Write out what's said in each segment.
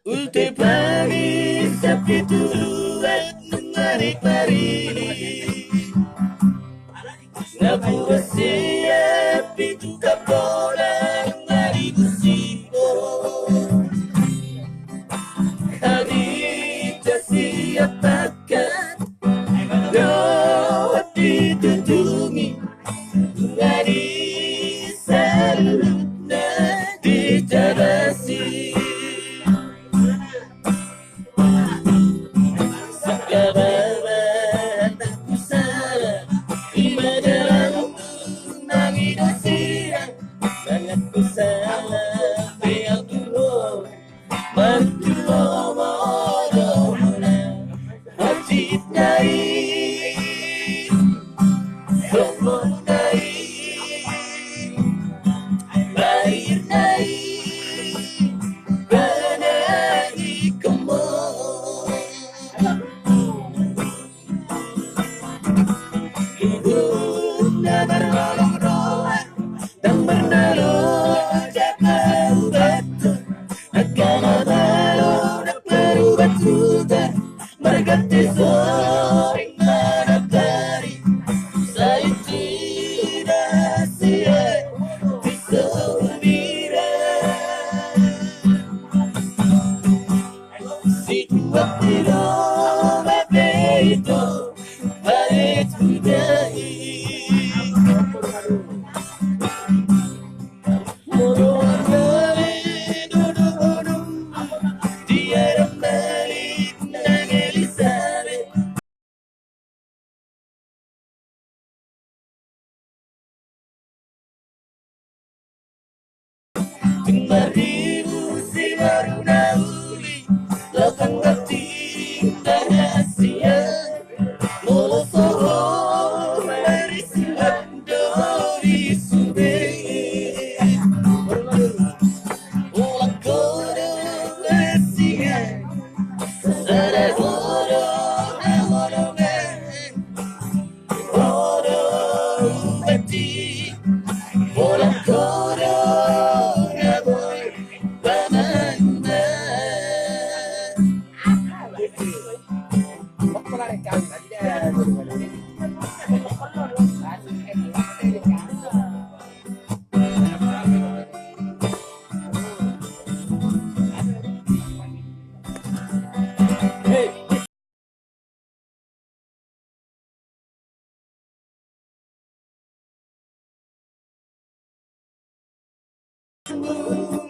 Ulte pagi sapi turuan menarik parini Napura siap itu kapola dari musibo Hadita siap pakat Doa ditutungi Dari salutna dijarasi Marimu si baru nauli Lakan batin rahasia Molo soho mari silando di sube Ola kodo rahasia Sada kodo amoro men Kodo bati Ola kodo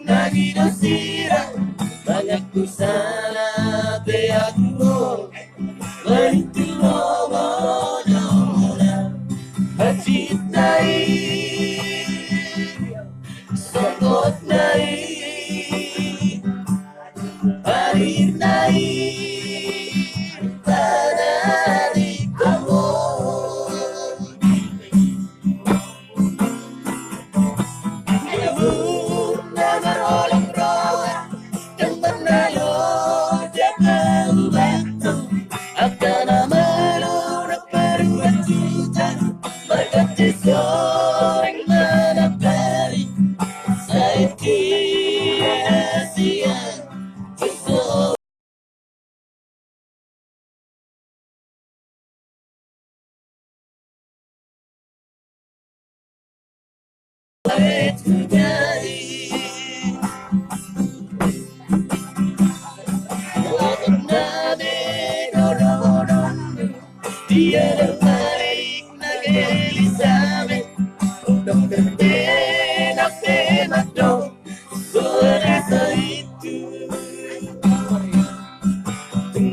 Lagi dosira banyak salah beakmu Merintu momodomola Hacitai Sokot nai Parir nai Tanari kamu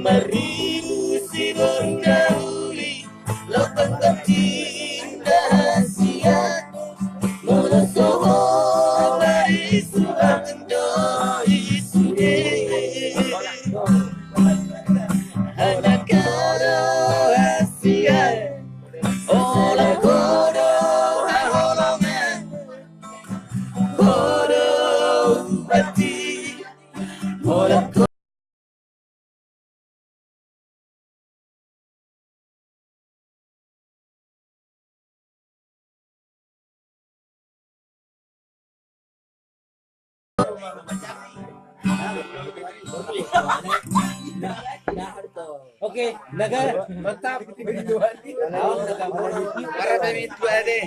Marimu si baru nauli Lakan batin rahasia Molo soho mari silando di sube Anak karo asia Ola kodo aholongan Oke, negara mantap. Para pamit ko ade.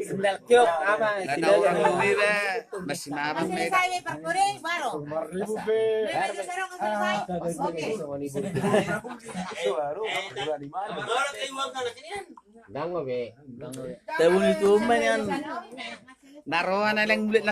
Sendal kiok aman. Karena orang Lumira masih marah Masih med. saya perkuri baru. Mereka sekarang selesai. Oke. Tahu itu main yang Naroan na lang ulit na